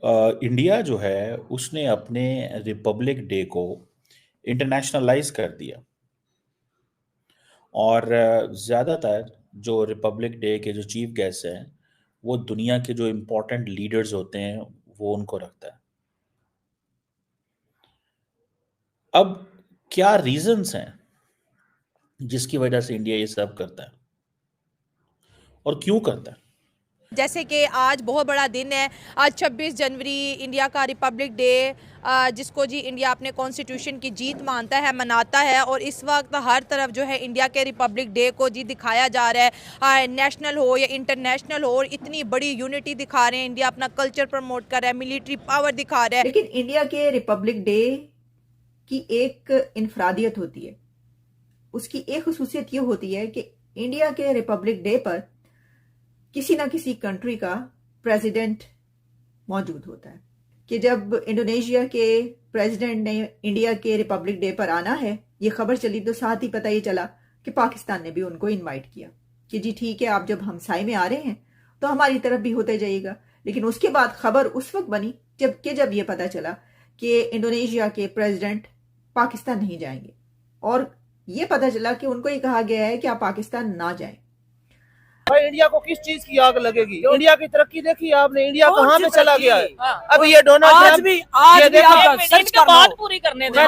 India जो है उसने अपने रिपब्लिक डे को इंटरनेशनलाइज कर दिया और ज़्यादातर जो रिपब्लिक डे के जो चीफ गेस्ट हैं वो दुनिया के जो इम्पोर्टेंट लीडर्स होते हैं वो उनको रखता है। अब क्या रीजंस हैं जिसकी वजह से इंडिया ये सब करता है और क्यों करता है? जैसे कि आज बहुत बड़ा दिन है। आज 26 जनवरी इंडिया का रिपब्लिक डे, जिसको जी इंडिया अपने कॉन्स्टिट्यूशन की जीत मानता है, मनाता है। और इस वक्त हर तरफ जो है इंडिया के रिपब्लिक डे को जी दिखाया जा रहा है, नेशनल हो या इंटरनेशनल हो। और इतनी बड़ी यूनिटी दिखा रहे हैं, इंडिया अपना कल्चर प्रमोट कर रहा है, मिलिट्री पावर दिखा रहा है। लेकिन इंडिया के रिपब्लिक डे की एक इनफरादियत होती है। उसकी एक खुसूसियत ये होती है कि इंडिया के रिपब्लिक डे पर किसी ना किसी कंट्री का प्रेसिडेंट मौजूद होता है। कि जब इंडोनेशिया के प्रेसिडेंट ने इंडिया के रिपब्लिक डे पर आना है, ये खबर चली तो साथ ही पता ये चला कि पाकिस्तान ने भी उनको इनवाइट किया कि जी ठीक है, आप जब हमसाए में आ रहे हैं तो हमारी तरफ भी होते जाइएगा। लेकिन उसके बाद खबर उस वक्त बनी जब ये पता चला कि इंडोनेशिया के प्रेसिडेंट पाकिस्तान नहीं जाएंगे, और ये पता चला कि उनको ये कहा गया है कि आप पाकिस्तान ना जाएं। भाई इंडिया को किस चीज की आग लगेगी? इंडिया की तरक्की देखी आपने, इंडिया कहाँ पे चला गया है। अब ये डोनाल्ड आज भी बात पूरी करने दें।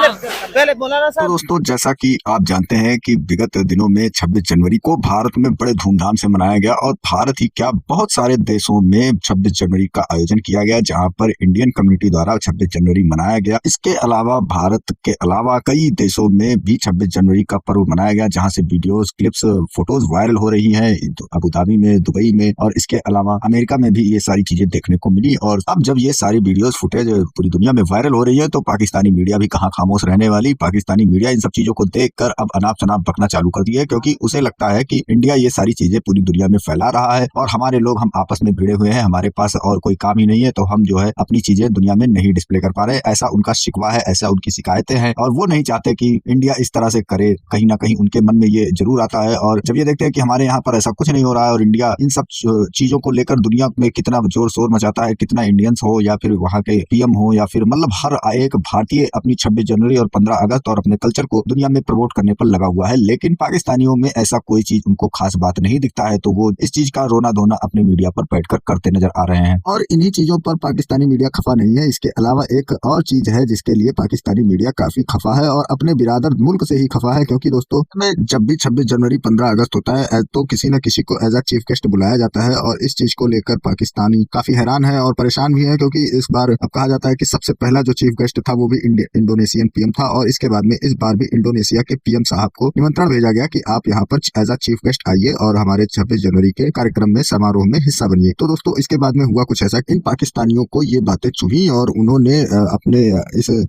पहले मौलाना तो साहब, दोस्तों, जैसा कि आप जानते हैं कि विगत दिनों में 26 जनवरी को भारत में बड़े धूमधाम से मनाया गया, और भारत ही क्या बहुत सारे देशों में 26 जनवरी का आयोजन किया गया, जहां पर इंडियन कम्युनिटी द्वारा 26 जनवरी मनाया गया। इसके अलावा भारत के अलावा कई देशों में भी 26 जनवरी का पर्व मनाया गया, जहां से वीडियोस, क्लिप्स, फोटोज वायरल हो रही हैं अबू धाबी में, दुबई में, और इसके अलावा अमेरिका में भी ये सारी चीजें देखने को मिली। और अब जब ये सारी वीडियोस, फुटेज पूरी दुनिया में वायरल हो रही है, तो पाकिस्तानी मीडिया भी कहाँ खामोश रहने वाली। पाकिस्तानी मीडिया इन सब चीजों को देखकर अब अनाप शनाप बकना चालू कर दिया है, क्योंकि उसे लगता है कि इंडिया ये सारी चीजें पूरी दुनिया में फैला रहा है और हमारे लोग, हम आपस में भिड़े हुए हैं, हमारे पास और कोई काम ही नहीं है, तो हम जो है अपनी चीजें दुनिया में नहीं डिस्प्ले कर पा रहे। ऐसा उनका शिकवा है, ऐसा उनकी शिकायतें हैं, और वो नहीं चाहते कि इंडिया इस तरह से करे। कहीं ना कहीं उनके मन में ये जरूर आता है, और जब ये देखते हैं कि हमारे यहाँ पर ऐसा कुछ नहीं हो रहा है और इंडिया इन सब चीजों को लेकर दुनिया में कितना जोर शोर मचाता है, कितना इंडियंस हो या फिर वहाँ के पीएम हो या फिर मतलब हर एक भारतीय अपनी 26 जनवरी और 15 अगस्त और अपने कल्चर को दुनिया में प्रमोट करने पर लगा हुआ है, लेकिन पाकिस्तानियों में ऐसा कोई चीज उनको खास बात नहीं दिखता है, तो वो इस चीज का रोना धोना अपने मीडिया पर बैठकर करते नजर आ रहे हैं। और इन्हीं चीजों पर पाकिस्तानी मीडिया खफा नहीं है। इसके अलावा एक और चीज है जिसके लिए पाकिस्तानी मीडिया काफी खफा है, और अपने बिरादर मुल्क से ही खफा है, क्योंकि दोस्तों जब भी 26 जनवरी 15 अगस्त होता है तो किसी न किसी को एज अ चीफ गेस्ट बुलाया जाता है, और इस चीज को लेकर पाकिस्तानी काफी हैरान है और परेशान भी है, क्योंकि इस बार अब कहा जाता है कि सबसे पहला जो चीफ गेस्ट था वो भी इंडोनेशियन पीएम था, और इसके बाद में इस बार भी इंडोनेशिया के पीएम साहब को निमंत्रण भेजा गया कि आप यहाँ पर एज अ चीफ गेस्ट आइए और हमारे 26 जनवरी के कार्यक्रम में, समारोह में हिस्सा बनिए। तो दोस्तों, इसके बाद में हुआ कुछ ऐसा, इन पाकिस्तानियों को ये बातें चुभी और उन्होंने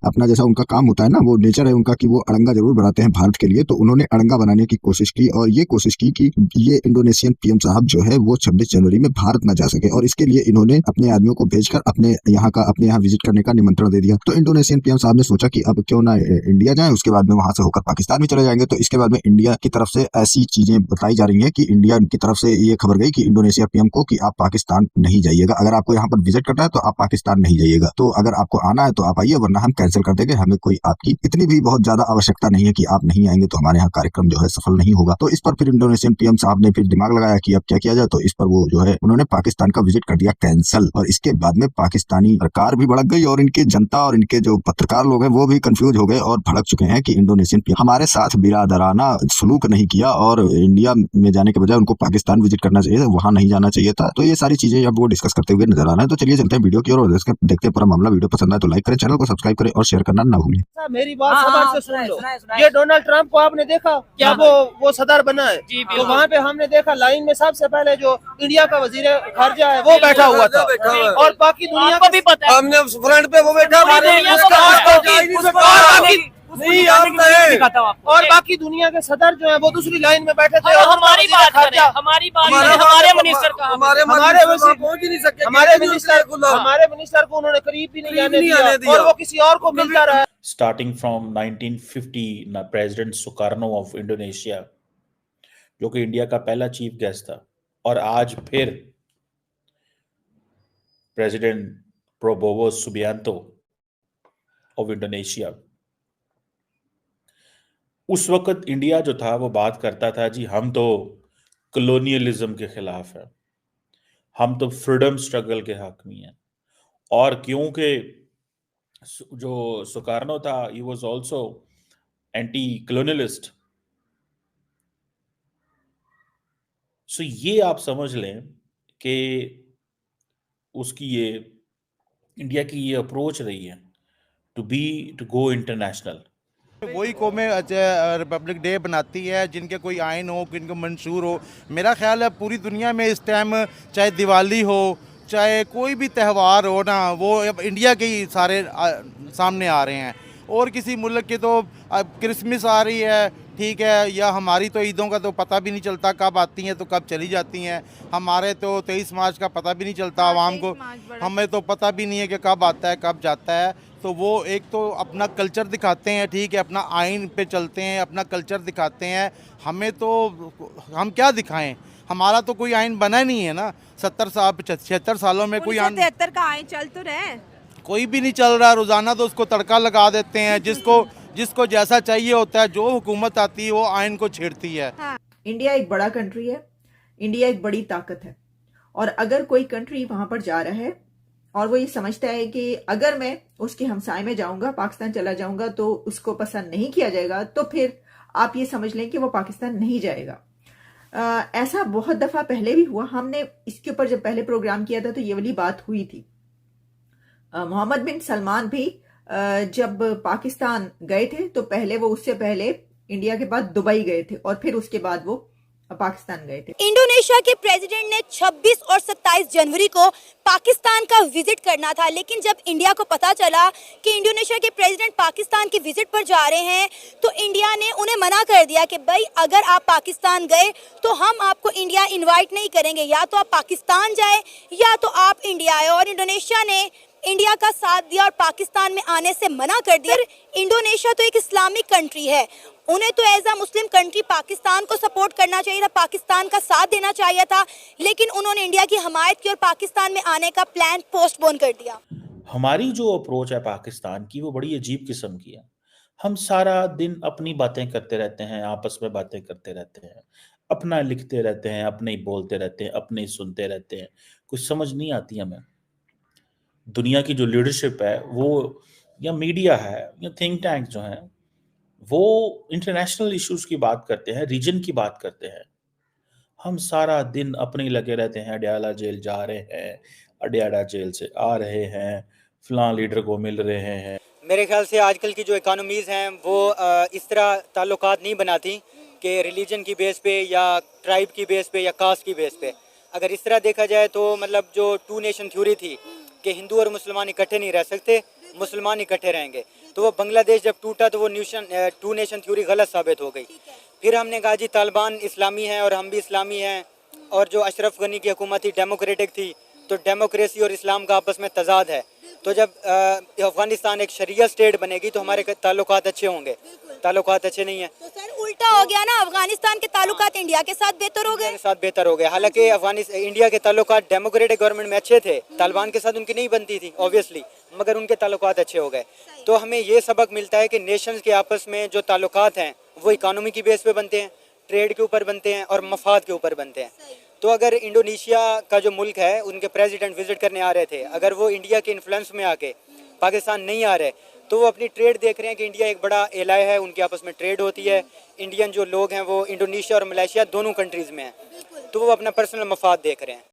अपना जैसा उनका काम होता है ना, वो नेचर है उनका कि वो अड़ंगा जरूर बनाते हैं भारत के लिए, तो उन्होंने अड़ंगा बनाने की कोशिश की, और ये कोशिश की कि ये इंडोनेशियन पीएम साहब जो है वो 26 जनवरी में भारत न जा सके, और इसके लिए इन्होंने अपने आदमियों को भेजकर अपने यहाँ विजिट करने का निमंत्रण दे दिया। तो इंडोनेशियन पीएम साहब ने सोचा कि अब क्यों ना इंडिया जाएं, उसके बाद में वहां से होकर पाकिस्तान भी चले जाएंगे। तो इसके बाद में इंडिया की तरफ से ऐसी चीजें बताई जा रही है कि इंडिया की तरफ से ये खबर गई कि इंडोनेशिया पीएम को कि आप पाकिस्तान नहीं जाइएगा, अगर आपको यहाँ पर विजिट करना है तो आप पाकिस्तान नहीं जाइएगा, तो अगर आपको आना है तो आप आइए, वरना हम कैंसिल कर देंगे, हमें कोई आपकी इतनी भी बहुत ज्यादा आवश्यकता नहीं है कि आप नहीं आएंगे तो हमारे यहाँ कार्यक्रम जो है सफल नहीं होगा। तो इस पर फिर इंडोनेशियन पीएम साहब ने फिर दिमाग लगाया कि अब क्या किया जाए, तो इस पर वो जो है उन्होंने पाकिस्तान का विजिट कर दिया कैंसल, और इसके बाद में पाकिस्तानी सरकार भी भड़क गई और इनकी जनता और इनके जो पत्रकार लोग हैं वो भी कंफ्यूज हो गए और भड़क चुके हैं कि इंडोनेशियन पीएम हमारे साथ बिरादराना सलूक नहीं किया, और इंडिया में जाने के बजाय उनको पाकिस्तान विजिट करना चाहिए था, वहां नहीं जाना चाहिए था। तो ये सारी चीजें अब वो डिस्कस करते हुए नजर आ रहे हैं। तो चलिए चलते हैं वीडियो की ओर, देखते हैं पूरा मामला। वीडियो पसंद आए तो लाइक करें, चैनल को सब्सक्राइब करें और शेयर करना ना भूलें। मेरी बात सबर से सुन लो। ये डोनाल्ड ट्रंप को आपने देखा क्या? वो सदर बना है, तो वहाँ पे हमने देखा लाइन में सबसे पहले जो इंडिया का वजीर खारजा है वो बैठा हुआ था, और बाकी दुनिया को भी पता है, हमने फ्रंट पे वो बैठा और बाकी दुनिया के सदर जो है वो दूसरी लाइन में बैठे थे। और हमारी बात हमारे मिनिस्टर को उन्होंने करीब भी नहीं आने दिया, और वो किसी और को मिलता रहा। Starting from 1950 president Sukarno of Indonesia, जो कि इंडिया का पहला चीफ गेस्ट था, और आज फिर president Prabowo Subianto of Indonesia. उस वक्त इंडिया जो था वो बात करता था जी हम तो कॉलोनियलिज्म के खिलाफ है, हम तो फ्रीडम स्ट्रगल के हक में हैं। और क्योंकि जो सुकार्नो था ही was also anti colonialist. So ये आप समझ लें कि उसकी ये इंडिया की ये अप्रोच रही है टू गो इंटरनेशनल। वही कौमें रिपब्लिक डे बनाती है जिनके कोई आइन हो, जिनको मंशूर हो। मेरा ख्याल है पूरी दुनिया में इस टाइम चाहे दिवाली हो चाहे कोई भी त्यौहार हो ना, वो अब इंडिया के ही सारे सामने आ रहे हैं। और किसी मुल्क के तो अब क्रिसमस आ रही है, ठीक है, या हमारी तो ईदों का तो पता भी नहीं चलता कब आती हैं तो कब चली जाती हैं। हमारे तो 23 मार्च का पता भी नहीं चलता आवाम को, हमें तो पता भी नहीं है कि कब आता है कब जाता है। तो वो एक तो अपना कल्चर दिखाते हैं, ठीक है, अपना आइन पे चलते हैं, अपना कल्चर दिखाते हैं। हमें तो हम क्या दिखाएं, हमारा तो कोई आइन बना ही नहीं है ना। 76 सालों में कोई आइन 1973 का आइन चल तो रहे, कोई भी नहीं चल रहा। रोजाना तो उसको तड़का लगा देते हैं, जिसको जैसा चाहिए होता है, जो हुकूमत आती है वो आइन को छेड़ती है। इंडिया एक बड़ा कंट्री है, इंडिया एक बड़ी ताकत है। और अगर कोई कंट्री वहां पर जा रहा है और वो ये समझता है कि अगर मैं उसके हमसाए में जाऊंगा, पाकिस्तान चला जाऊंगा तो उसको पसंद नहीं किया जाएगा, तो फिर आप ये समझ लें कि वो पाकिस्तान नहीं जाएगा। ऐसा बहुत दफा पहले भी हुआ। हमने इसके ऊपर जब पहले प्रोग्राम किया था तो ये वाली बात हुई थी। मोहम्मद बिन सलमान भी जब पाकिस्तान गए थे तो पहले वो उससे पहले इंडिया के बाद दुबई गए थे और फिर उसके बाद वो पाकिस्तान गए थे। इंडोनेशिया के प्रेसिडेंट ने 26 और 27 जनवरी को पाकिस्तान का विजिट करना था, लेकिन जब इंडिया को पता चला कि इंडोनेशिया के प्रेसिडेंट पाकिस्तान की विजिट पर जा रहे हैं तो इंडिया ने उन्हें मना कर दिया कि भाई अगर आप पाकिस्तान गए तो हम आपको इंडिया इनवाइट नहीं करेंगे, या तो आप पाकिस्तान जाए या तो आप इंडिया आए। और इंडोनेशिया ने इंडिया का साथ दिया और पाकिस्तान में आने से मना कर दिया। इंडोनेशिया तो एक इस्लामिक कंट्री है, उन्हें तो as a Muslim country Pakistan को सपोर्ट करना चाहिए था, पाकिस्तान का साथ देना चाहिए था, लेकिन उन्होंने इंडिया की हमायत की और पाकिस्तान में आने का प्लान पोस्टपोन कर दिया। हमारी जो अप्रोच है पाकिस्तान की वो बड़ी अजीब किस्म की है। हम सारा दिन अपनी बातें करते रहते हैं, आपस में बातें करते रहते हैं, अपना लिखते रहते हैं, अपने ही बोलते रहते हैं, अपने ही सुनते रहते हैं। कुछ समझ नहीं आती हमें। दुनिया की जो लीडरशिप है वो, या मीडिया है या थिंक टैंक जो है, वो इंटरनेशनल इश्यूज की बात करते हैं, रीजन की बात करते हैं। हम सारा दिन अपने ही लगे रहते हैं। अडयाला जेल जा रहे हैं, अडयाला जेल से आ रहे हैं, फलां लीडर को मिल रहे हैं। मेरे ख्याल से आजकल की जो इकोनॉमीज़ हैं वो इस तरह ताल्लुकात नहीं बनाती कि रिलीजन की बेस पे या ट्राइब की बेस पे या कास्ट की बेस पे। अगर इस तरह देखा जाए तो मतलब जो 2 नेशन थ्योरी थी कि हिंदू और मुसलमान इकट्ठे नहीं रह सकते, मुसलमान इकट्ठे रहेंगे, तो वो बांग्लादेश जब टूटा तो वो 2 नेशन थ्योरी गलत साबित हो गई। फिर हमने कहा जी तालिबान इस्लामी हैं और हम भी इस्लामी हैं, और जो अशरफ गनी की हुकूमत थी डेमोक्रेटिक थी, तो डेमोक्रेसी और इस्लाम का आपस में तजाद है। तो जब अफगानिस्तान एक शरिया स्टेट बनेगी तो हमारे ताल्लुकात अच्छे होंगे, ताल्लुकात अच्छे नहीं है तो सर उल्टा हो गया ना, अफगानिस्तान के ताल्लुकात इंडिया के साथ बेहतर हो गए। हालांकि इंडिया के ताल्लुकात डेमोक्रेटिक गवर्नमेंट में अच्छे थे, तालिबान के साथ उनकी नहीं बनती थी ऑब्वियसली, मगर उनके ताल्लुकात अच्छे हो गए। तो हमें ये सबक मिलता है कि नेशंस के आपस में जो ताल्लुकात हैं वो इकोनॉमी की बेस पे बनते हैं, ट्रेड के ऊपर बनते हैं और मफाद के ऊपर बनते हैं। तो अगर इंडोनेशिया का जो मुल्क है उनके प्रेसिडेंट विजिट करने आ रहे थे, अगर वो इंडिया के इन्फ्लुएंस में आके पाकिस्तान नहीं आ रहे तो वो अपनी ट्रेड देख रहे हैं कि इंडिया एक बड़ा एलाय है, उनके आपस में ट्रेड होती है। इंडियन जो लोग हैं वो इंडोनेशिया और मलेशिया दोनों कंट्रीज़ में हैं, तो वो अपना पर्सनल मफाद देख रहे हैं।